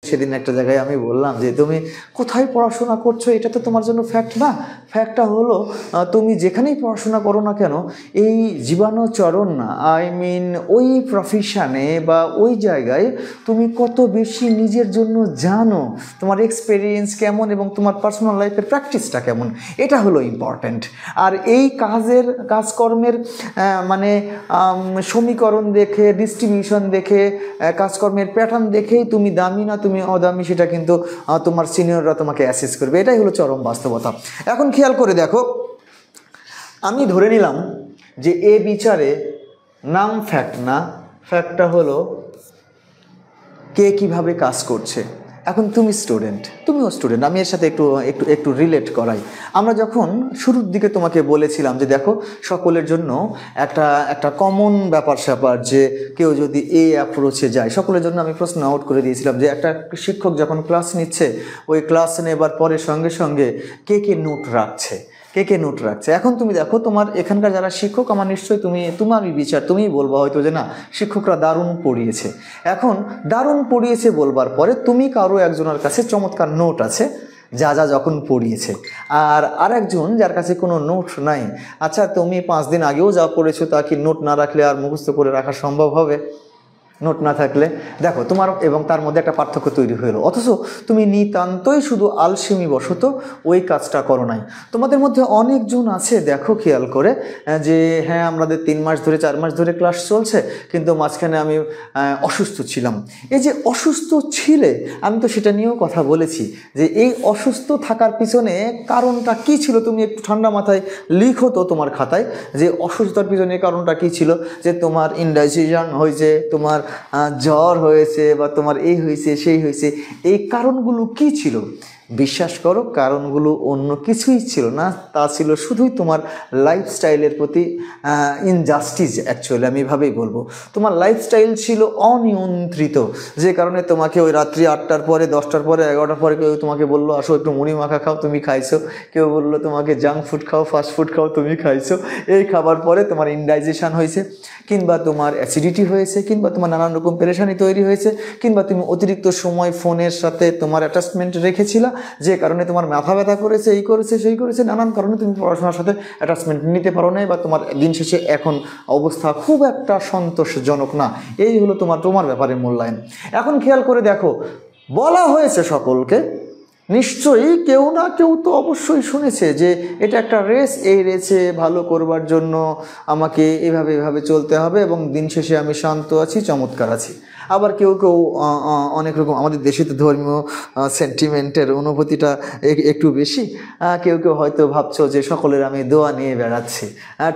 সেদিন একটা জায়গায় আমি বললাম যে তুমি কোথায় পড়াশোনা করছো এটা তো তোমার জন্য ফ্যাক্ট না, ফ্যাক্টটা হলো তুমি যেখানেই পড়াশোনা করো না কেন এই জীবাণুচরণ না ওই প্রফেশনে বা ওই জায়গায় তুমি কত বেশি নিজের জন্য জানো, তোমার এক্সপেরিয়েন্স কেমন এবং তোমার পার্সোনাল লাইফের প্র্যাকটিসটা কেমন, এটা হলো ইম্পর্ট্যান্ট। আর এই কাজকর্মের মানে সমীকরণ দেখে, ডিস্ট্রিবিউশন দেখে, কাজকর্মের প্যাটার্ন দেখেই তুমি দামি না তুমি অদামি সেটা কিন্তু তোমার সিনিয়ররা তোমাকে অ্যাসেস করবে, এটাই হলো চরম বাস্তবতা। এখন খেয়াল করে দেখো, আমি ধরে নিলাম যে এ বিচারে নাম ফ্যাক্ট না, ফ্যাক্টটা হলো কে কিভাবে কাজ করছে। এখন তুমি স্টুডেন্ট, তুমিও স্টুডেন্ট, আমি এর সাথে একটু একটু একটু রিলেট করাই। আমরা যখন শুরুর দিকে তোমাকে বলেছিলাম যে দেখো সকলের জন্য একটা কমন ব্যাপার স্যাপার যে কেউ যদি এই অ্যাপ্রোচে যায়, সকলের জন্য আমি প্রশ্ন আউট করে দিয়েছিলাম যে একটা শিক্ষক যখন ক্লাস নিচ্ছে ওই ক্লাস নেবার পরে সঙ্গে সঙ্গে কে কে নোট রাখছে, এখন তুমি দেখো তোমার এখানকার যারা শিক্ষক, আমার নিশ্চয়ই তোমারই বিচার, তুমিই বলবো হয়তো যে না শিক্ষকরা দারুণ পড়িয়েছে। এখন দারুণ পড়িয়েছে বলবার পরে তুমি কারো একজনের কাছে চমৎকার নোট আছে যা যখন পড়িয়েছে, আর আরেকজন যার কাছে কোনো নোট নাই। আচ্ছা তুমি 5 দিন আগেও যা পড়েছো তা কি নোট না রাখলে আর মুখস্থ করে রাখা সম্ভব হবে? নোট না থাকলে দেখো তোমার এবং তার মধ্যে একটা পার্থক্য তৈরি হলো, অথচ তুমি নিতান্তই শুধু আলসেমি বশত ওই কাজটা করো নাই। তোমাদের মধ্যে অনেকজন আছে দেখো খেয়াল করে যে হ্যাঁ আমাদের 3 মাস ধরে 4 মাস ধরে ক্লাস চলছে কিন্তু মাঝখানে আমি অসুস্থ ছিলাম। এই যে অসুস্থ ছিলে, আমি তো সেটা নিয়েও কথা বলেছি যে এই অসুস্থ থাকার পিছনে কারণটা কি ছিল, তুমি একটু ঠান্ডা মাথায় লিখো তো তোমার খাতায় যে অসুস্থতার পিছনে কারণটা কি ছিল, যে তোমার ইনডাইজেশন হয়েছে, তোমার জ্বর হয়েছে বা তোমার এই হয়েছে সেই হয়েছে, এই কারণগুলো কি ছিল? বিশ্বাস করো কারণগুলো অন্য কিছুই ছিল না, তা ছিল শুধুই তোমার লাইফস্টাইলের প্রতি ইনজাস্টিস। অ্যাকচুয়ালি আমি এভাবেই বলবো, তোমার লাইফস্টাইল ছিল অনিয়ন্ত্রিত, যে কারণে তোমাকে ওই রাত্রি 8টার পরে 10টার পরে 11টার পরে কেউ তোমাকে বললো আসো একটু মুড়ি মাখা খাও, তুমি খাইছো, কেউ বললো তোমাকে জাঙ্ক ফুড খাও, ফাস্ট ফুড খাও, তুমি খাইছো। এই খাবার পরে তোমার ইনডাইজেশন হয়েছে, কিংবা তোমার অ্যাসিডিটি হয়েছে, কিংবা তোমার নানান রকম পেরেশানি তৈরি হয়েছে, কিংবা তুমি অতিরিক্ত সময় ফোনের সাথে তোমার অ্যাটাচমেন্ট রেখেছিলা, যে কারণে তোমার মাথা ব্যথা করেছে, এই করেছে সেই করেছে, নানান কারণে তুমি পড়াশোনার সাথে অ্যাটাচমেন্ট নিতে পারো না, বা তোমার দিন শেষে এখন অবস্থা খুব একটা সন্তোষজনক না। এই হলো তোমার ব্যাপারে মূল্যায়ন। এখন খেয়াল করে দেখো, বলা হয়েছে সকলকে, নিশ্চয়ই কেউ না কেউ তো অবশ্যই শুনেছে যে এটা একটা রেস, এই রেসে ভালো করবার জন্য আমাকে এভাবে চলতে হবে এবং দিন শেষে আমি শান্ত আছি, চমৎকার আছি। আবার কেউ অনেক রকম, আমাদের দেশে তো ধর্মীয় সেন্টিমেন্টের অনুভূতিটা একটু বেশি, কেউ হয়তো ভাবছো যে সকলের আমি দোয়া নিয়ে বেড়াচ্ছি।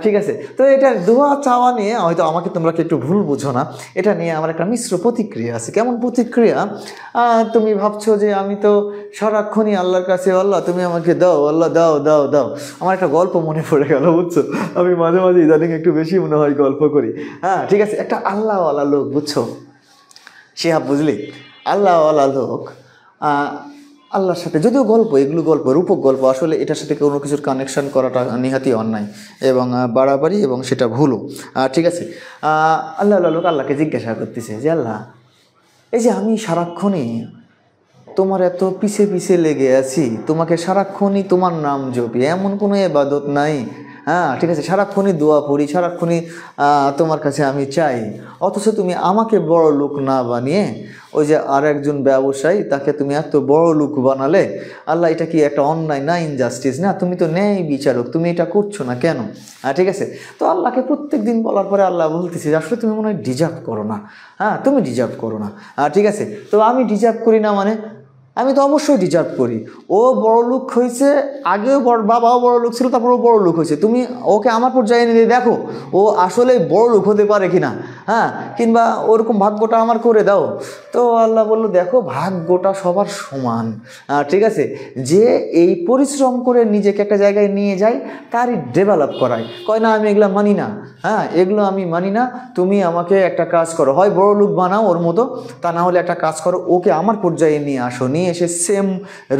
ঠিক আছে, তো এটা দোয়া চাওয়া নিয়ে হয়তো আমাকে তোমরা একটু ভুল বুঝো না, এটা নিয়ে আমার একটা মিশ্র প্রতিক্রিয়া আছে। কেমন প্রতিক্রিয়া? তুমি ভাবছো যে আমি তো সারাক্ষণই আল্লাহর কাছে আল্লাহ তুমি আমাকে দাও, আল্লাহ দাও দাও দাও। আমার একটা গল্প মনে পড়ে গেল, বুঝছো, আমি মাঝে মাঝে ইদানিং একটু বেশি মনে হয় গল্প করি। ঠিক আছে, একটা আল্লাহওয়ালা লোক, বুঝছো শিহাব, বুঝলি, আল্লাহওয়ালা লোক আল্লাহর সাথে, যদিও গল্প, এগুলো গল্প, রূপক গল্প, আসলে এটার সাথে কোনো কিছুর কানেকশন করাটা নিহাতি অন্যায় এবং বাড়াবাড়ি এবং সেটা ভুলও। ঠিক আছে, আল্লাহওয়ালা লোক আল্লাহকে জিজ্ঞাসা করতেছে যে আল্লাহ, এই যে আমি সারাক্ষণই তোমার এত পিছে পিছে লেগে আছি, তোমাকে সারাক্ষণই তোমার নাম জপি, এমন কোনো ইবাদত নাই, ঠিক আছে, সারাক্ষণই দোয়া পড়ি, সারাক্ষণই তোমার কাছে আমি চাই, অথচ তুমি আমাকে বড় লোক না বানিয়ে ওই যে আর একজন ব্যবসায়ী তাকে তুমি এত বড় লোক বানালে, আল্লাহ এটা কি একটা অন্যায় না, ইনজাস্টিস না? তুমি তো ন্যায় বিচারক, তুমি এটা করছো না কেন? ঠিক আছে, তো আল্লাহকে প্রত্যেক দিন বলার পরে আল্লাহ বলতেছে যে আসলে তুমি মনে হয় ডিজার্ভ করো না, তুমি ডিজার্ভ করো না। ঠিক আছে, তো আমি ডিজার্ভ করি না মানে আমি তো অবশ্যই ডিজার্ভ করি। ও বড় লোক হয়েছে, আগেও বাবাও বড় লোক ছিল, তারপর ও বড় লোক হয়েছে, তুমি ওকে আমার পর্যায়ে নিয়ে দেখো ও আসলে বড় লোক হতে পারে কিনা, কিংবা ওরকম ভাগ্যটা আমার করে দাও। তো আল্লাহ বললো দেখো ভাগ্যটা সবার সমান, ঠিক আছে, যে এই পরিশ্রম করে নিজেকে একটা জায়গায় নিয়ে যায় তারই ডেভেলপ করায়, কয় না আমি এগুলো মানি না, এগুলো আমি মানি না, তুমি আমাকে একটা কাজ করো, হয় বড় লোক বানাও ওর মতো, তা না হলে একটা কাজ করো, ওকে আমার পর্যায়ে নিয়ে আসো, নিয়ে এসে সেম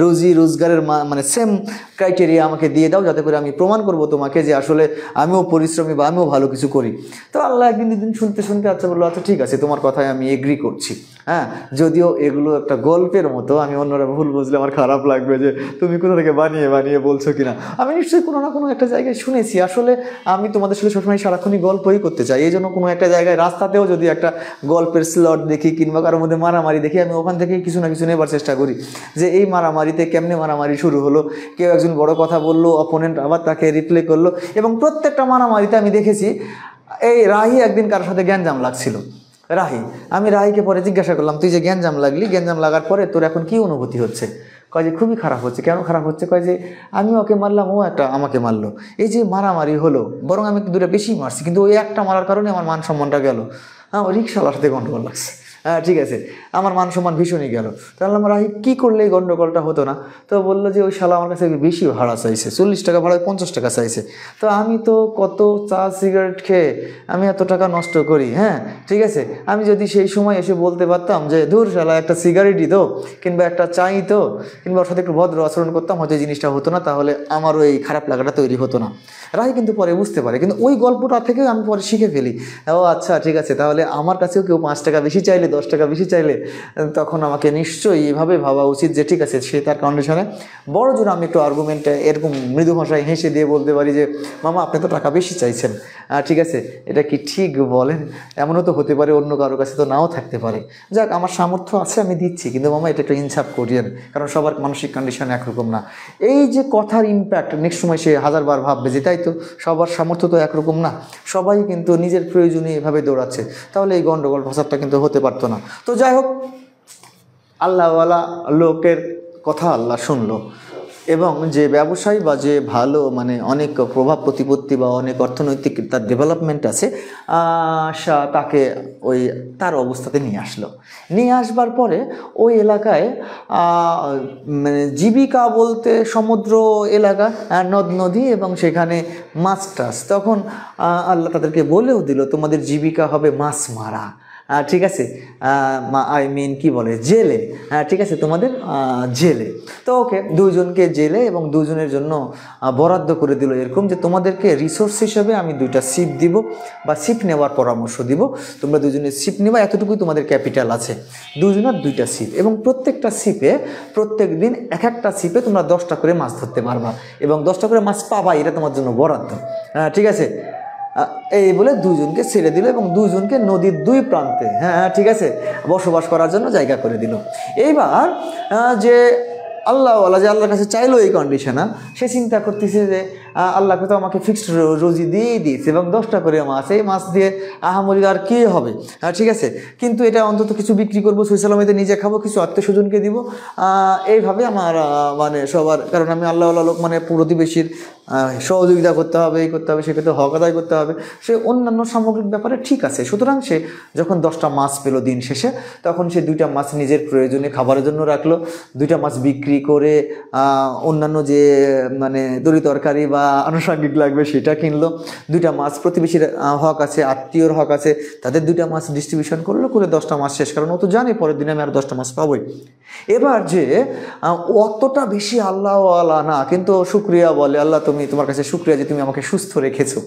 রুজি রোজগারের মানে সেম ক্রাইটেরিয়া আমাকে দিয়ে দাও, যাতে করে আমি প্রমাণ করবো তোমাকে যে আসলে আমিও পরিশ্রমী বা আমিও ভালো কিছু করি। তো আল্লাহ একদিন দুদিন শুনতে শুনতে আচ্ছা বললো, আচ্ছা ঠিক আছে তোমার কথায় আমি এগ্রি করছি। হ্যাঁ, যদিও এগুলো একটা গল্পের মতো, আমি অন্যরা ভুল বুঝলে আমার খারাপ লাগবে যে তুমি কোথা থেকে বানিয়ে বানিয়ে বলছো কিনা। আমি নিশ্চয়ই কোনো না কোনো একটা জায়গায় শুনেছি। আসলে আমি তোমাদের সাথে সবসময় সারাক্ষণই গল্পই করতে চাই, এই জন্য কোনো একটা জায়গায় রাস্তাতেও যদি একটা গল্পের স্লট দেখি কিংবা কারোর মধ্যে মারামারি দেখি, আমি ওখান থেকেই কিছু না কিছু নেবার চেষ্টা করি যে এই মারামারিতে কেমনে মারামারি শুরু হলো, কেউ একজন বড় কথা বললো, অপোনেন্ট আবার তাকে রিপ্লে করলো। এবং প্রত্যেকটা মারামারিতে আমি দেখেছি এই রাহি একদিন কারোর সাথে গ্যাঞ্জাম লাগছিল। আমি রাহিকে পরে জিজ্ঞাসা করলাম, তুই যে গ্যাঞ্জাম লাগলি, গ্যাঞ্জাম লাগার পরে তোর এখন কি অনুভূতি হচ্ছে? কয় যে খুবই খারাপ হচ্ছে। কেন খারাপ হচ্ছে? কয় যে আমি ওকে মারলাম, ও একটা আমাকে মারলো, এই যে মারামারি হলো, বরং আমি দুটো বেশি মারছি, কিন্তু ওই একটা মারার কারণে আমার মান সম্মানটা গেল। হ্যাঁ, রিক্সাওয়ালার সাথে গন্ডগোল লাগছে। হ্যাঁ ঠিক আছে, আমার মান সম্মান ভীষণই গেল। তাহলে আমার রাহি কী করলে এই গন্ডগোলটা হতো না? তো বললো যে ওই শালা আমার কাছে বেশি ভাড়া চাইছে, 40 টাকা ভাড়ায় 50 টাকা চাইছে। তো আমি তো কত চা সিগারেট খেয়ে আমি এত টাকা নষ্ট করি। হ্যাঁ ঠিক আছে, আমি যদি সেই সময় এসে বলতে পারতাম যে ধুর শালা একটা সিগারেটই তো, কিংবা একটা চাই তো, কিংবা ওর সাথে একটু ভদ্র আচরণ করতাম, হয়তো জিনিসটা হতো না, তাহলে আমারও এই খারাপ লাগাটা তৈরি হতো না। রাহি কিন্তু পরে বুঝতে পারে, কিন্তু ওই গল্পটা থেকেও আমি পরে শিখে ফেলি, ও আচ্ছা ঠিক আছে, তাহলে আমার কাছেও কেউ 5 টাকা বেশি চাইলে, 10 টাকা বেশি চাইলে, তখন আমাকে নিশ্চয়ই এভাবে ভাবা উচিত যে ঠিক আছে, সে তার কন্ডিশনে বড় জোর আমি একটু আর্গুমেন্টে এরকম মৃদু ভাষায় হেসে দিয়ে বলতে পারি যে মামা আপনি তো টাকা বেশি চাইছেন, ঠিক আছে, এটা কি ঠিক বলেন? এমনও তো হতে পারে অন্য কারোর কাছে তো নাও থাকতে পারে, যাক আমার সামর্থ্য আছে আমি দিচ্ছি, কিন্তু মামা এটা একটু ইনসাফ করিয়েন, কারণ সবার মানসিক কন্ডিশন একরকম না। এই যে কথার ইম্প্যাক্ট নেক্সট সময় সে হাজারবার ভাববে যে তাই তো, সবার সামর্থ্য তো একরকম না, সবাই কিন্তু নিজের প্রয়োজনে এভাবে দৌড়াচ্ছে, তাহলে এই গন্ডগোল ফসাদটা কিন্তু হতে পারতো না। তো যাই হোক, আল্লাহওয়ালা লোকের কথা আল্লাহ শুনলো, এবং যে ব্যবসায়ী বা যে ভালো মানে অনেক প্রভাব প্রতিপত্তি বা অনেক অর্থনৈতিক তার ডেভেলপমেন্ট আছে, তাকে ওই তার অবস্থাতে নিয়ে আসলো। নিয়ে আসবার পরে ওই এলাকায় মানে জীবিকা বলতে সমুদ্র এলাকা, নদ নদী এবং সেখানে মাছ টাছ। তখন আল্লাহ তাদেরকে বলেও দিল তোমাদের জীবিকা হবে মাছ মারা, ঠিক আছে, আই মিন কি বলে জেলে, ঠিক আছে, তোমাদের জেলে। তো ওকে দুইজনকে জেলে এবং দুজনের জন্য বরাদ্দ করে দিল এরকম যে তোমাদেরকে রিসোর্স হিসেবে আমি 2টা শিপ দিব বা শিপ নেওয়ার পরামর্শ দিব, তোমরা দুজনে শিপ নেবা, এতটুকুই তোমাদের ক্যাপিটাল আছে, দুজনের 2টা শিপ, এবং প্রত্যেকটা শিপে প্রত্যেক দিন একটা শিপে তোমরা 10টা করে মাছ ধরতে পারবা এবং 10টা করে মাছ পাবা, এটা তোমার জন্য বরাদ্দ, ঠিক আছে। এই বলে দুজনকে ছেড়ে দিল এবং দুজনকে নদীর 2 প্রান্তে, হ্যাঁ ঠিক আছে, বসবাস করার জন্য জায়গা করে দিল। এইবার যে আল্লাহওয়ালা যে আল্লাহর কাছে চাইলো এই কন্ডিশনে, সে চিন্তা করতেছে যে আল্লাহকে তো আমাকে ফিক্সড রুজি দিয়েই দিয়েছে এবং 10টা করে মাছ, এই মাছ দিয়ে আহামরি আর কী হবে, ঠিক আছে, কিন্তু এটা অন্তত কিছু বিক্রি করবো, সুইসালামিতে নিজে খাবো, কিছু আত্মীয় স্বজনকে দিব, এইভাবে আমার মানে সবার, কারণ আমি আল্লাহওয়ালা লোক মানে প্রতিবেশীর সহযোগিতা করতে হবে, এই করতে হবে, সেক্ষেত্রে হক আদায় করতে হবে, সে অন্যান্য সামগ্রিক ব্যাপারে ঠিক আছে। সুতরাং সে যখন 10টা মাছ পেল দিন শেষে, তখন সে 2টা মাছ নিজের প্রয়োজনে খাবারের জন্য রাখলো, 2টা মাছ বিক্রি করে অন্যান্য যে মানে দড়ি তরকারি বা আনুষঙ্গিক লাগবে সেটা কিনলো, 2টা মাছ প্রতিবেশীর হক আছে, আত্মীয়র হক আছে, তাদের 2টা মাছ ডিস্ট্রিবিউশন করলো, করে 10টা মাছ শেষ, কারণ ও তো জানে পরের দিনে আমি আর 10টা মাছ পাবোই। এবার যে অতটা বেশি আল্লাহওয়ালা না, কিন্তু শুক্রিয়া বলে, আল্লাহ তুমি তোমার কাছে শুক্রিয়া যে তুমি আমাকে সুস্থ রেখেছো,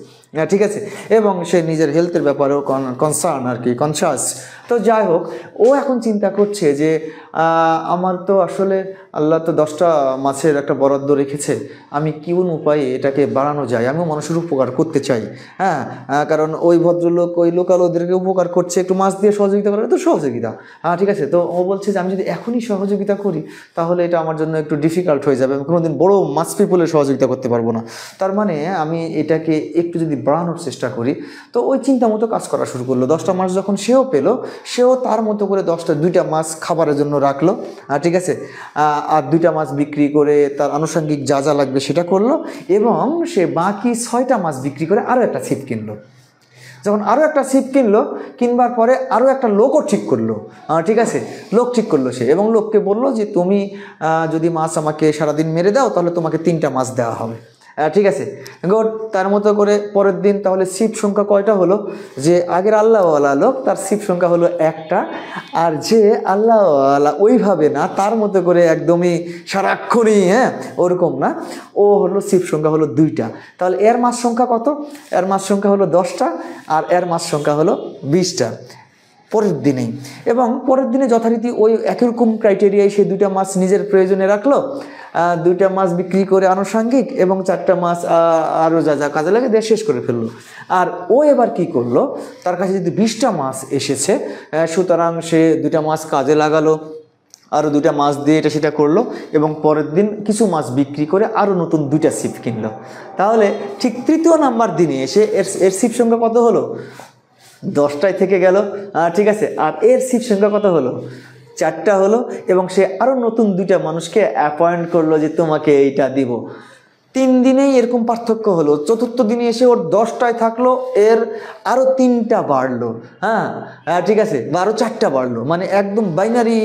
ঠিক আছে, এবং সে নিজের হেলথের ব্যাপারেও কনসার্ন আর কি, কনসাস। তো যাই হোক, ও এখন চিন্তা করছে যে আমার তো আসলে আল্লাহ তো 10টা মাছের একটা বরাদ্দ রেখেছে, আমি কোন উপায়ে এটাকে বাড়ানো যায়, আমিও মানুষের উপকার করতে চাই, হ্যাঁ, কারণ ওই ভদ্রলোক ওই লোকাল ওদেরকে উপকার করছে, একটু মাছ দিয়ে সহযোগিতা করে তো সহযোগিতা, ঠিক আছে। তো ও বলছে যে আমি যদি এখনই সহযোগিতা করি তাহলে এটা আমার জন্য একটু ডিফিকাল্ট হয়ে যাবে, আমি কোনোদিন বড় মাছ পিপলের সহযোগিতা করতে পারবো না, তার মানে আমি এটাকে একটু যদি বাড়ানোর চেষ্টা করি। তো ওই চিন্তা মতো কাজ করা শুরু করলো। 10টা মাছ যখন সেও পেলো, সেও তার মতো করে 2টা মাছ খাবারের জন্য রাখলো, ঠিক আছে, আর 2টা মাছ বিক্রি করে তার আনুষঙ্গিক যা যা লাগবে সেটা করলো, এবং সে বাকি 6টা মাছ বিক্রি করে আরও একটা ছিপ কিনলো। যখন আরও একটা ছিপ কিনবার পরে আরও একটা লোকও ঠিক করলো, ঠিক আছে, লোক ঠিক করলো সে, এবং লোককে বললো যে তুমি যদি মাছ আমাকে সারাদিন মেরে দাও তাহলে তোমাকে 3টা মাছ দেওয়া হবে, ঠিক আছে, গুড। তার মতো করে পরের দিন তাহলে ছিপ সংখ্যা কয়টা হলো, যে আগের আল্লাহওয়ালা লোক তার ছিপ সংখ্যা হলো 1টা, আর যে আল্লাহওয়ালা ওইভাবে না, তার মতো করে একদমই সারাক্ষণই ওরকম না, ও হলো ছিপ সংখ্যা হলো 2টা। তাহলে এর মাছ সংখ্যা কত? এর মাছ সংখ্যা হলো 10টা, আর এর মাছ সংখ্যা হলো 20টা। পরের দিনেই, এবং পরের দিনে যথারীতি ওই একই রকম ক্রাইটেরিয়ায় সে 2টা মাছ নিজের প্রয়োজনে রাখলো, 2টা মাছ বিক্রি করে আনুষঙ্গিক, এবং 4টা মাছ আরও যা যা কাজে লাগে দিয়ে শেষ করে ফেললো। আর ও এবার কি করলো, তার কাছে যদি 20টা মাছ এসেছে, সুতরাং সে 2টা মাছ কাজে লাগালো, আরও 2টা মাছ দিয়ে এটা সেটা করলো, এবং পরের দিন কিছু মাছ বিক্রি করে আরও নতুন 2টা ছিপ কিনলো। তাহলে ঠিক 3য় নাম্বার দিনে এসে এর ছিপ সংখ্যা কত হলো, 10টায় থেকে গেল, ঠিক আছে। আর এর ছিপ সংখ্যা কত হলো, 4টা হলো, এবং সে আরও নতুন 2টা মানুষকে অ্যাপয়েন্ট করলো যে তোমাকে এইটা দিব। 3 দিনেই এরকম পার্থক্য হলো। 4র্থ দিনে এসে ওর 10টায় থাকলো, এর আরও 3টা বাড়লো, হ্যাঁ ঠিক আছে, বা আরও 4টা বাড়লো, মানে একদম বাইনারি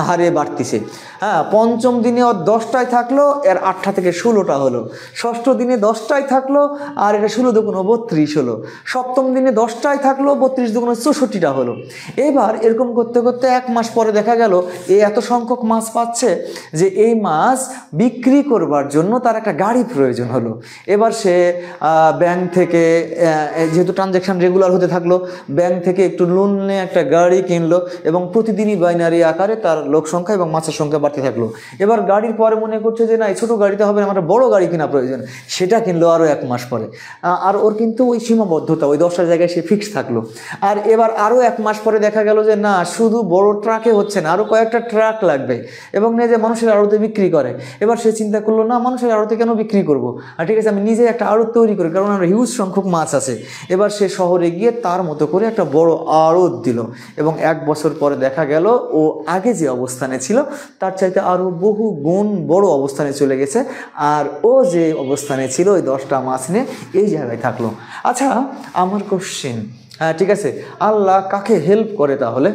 হারে বাড়তিছে। হ্যাঁ, 5ম দিনে ওর 10টায় থাকলো, এর 8টা থেকে 16টা হলো। 6ষ্ঠ দিনে 10টায় থাকলো, আর এটা 16 দুগুণ 32 হলো। 7ম দিনে 10টায় থাকলো, 32 দুগুণ 64টা হলো। এবার এরকম করতে করতে 1 মাস পরে দেখা গেল এ এত সংখ্যক মাছ পাচ্ছে যে এই মাছ বিক্রি করবার জন্য তার একটা গাড়ি প্রয়োজন হলো। এবার সে ব্যাংক থেকে, যেহেতু ট্রানজ্যাকশন রেগুলার হতে থাকলো, ব্যাংক থেকে একটু লোন নিয়ে একটা গাড়ি কিনলো, এবং প্রতিদিনই বাইনারি আকারে তার লোক সংখ্যা এবং মাছের সংখ্যা বাড়তে থাকলো। এবার গাড়ির পরে মনে করছে যে না, এই ছোটো গাড়িতে হবে না, আমার বড় গাড়ি কেনা প্রয়োজন, সেটা কিনলো আরও 1 মাস পরে। আর ওর কিন্তু ওই সীমাবদ্ধতা, ওই 10টা জায়গায় সে ফিক্স থাকলো। আর এবার আরও 1 মাস পরে দেখা গেল যে না, শুধু বড় ট্রাকে হচ্ছে না, আরও কয়েকটা ট্রাক লাগবে, এবং নিয়ে যে মানুষের আড়তে বিক্রি করে। এবার সে চিন্তা করলো না, মানুষের আড়তে কেন বিক্রি করবো, আর ঠিক আছে আমি নিজে একটা আড়ত তৈরি করি, কারণ আমার হিউজ সংখ্যক মাছ আছে। এবার সে শহরে গিয়ে তার মতো করে একটা বড় আড়ত দিল, এবং 1 বছর পরে দেখা গেল ও আগে যে অবস্থানে ছিল তার চাইতে আরও বহু গুণ বড় অবস্থানে চলে গেছে, আর ও যে অবস্থানে ছিল ওই 10টা মাছ নিয়ে এই জায়গায় থাকলো। আচ্ছা, আমার কোশ্চেন, ঠিক আছে, আল্লাহ কাকে হেল্প করে তাহলে?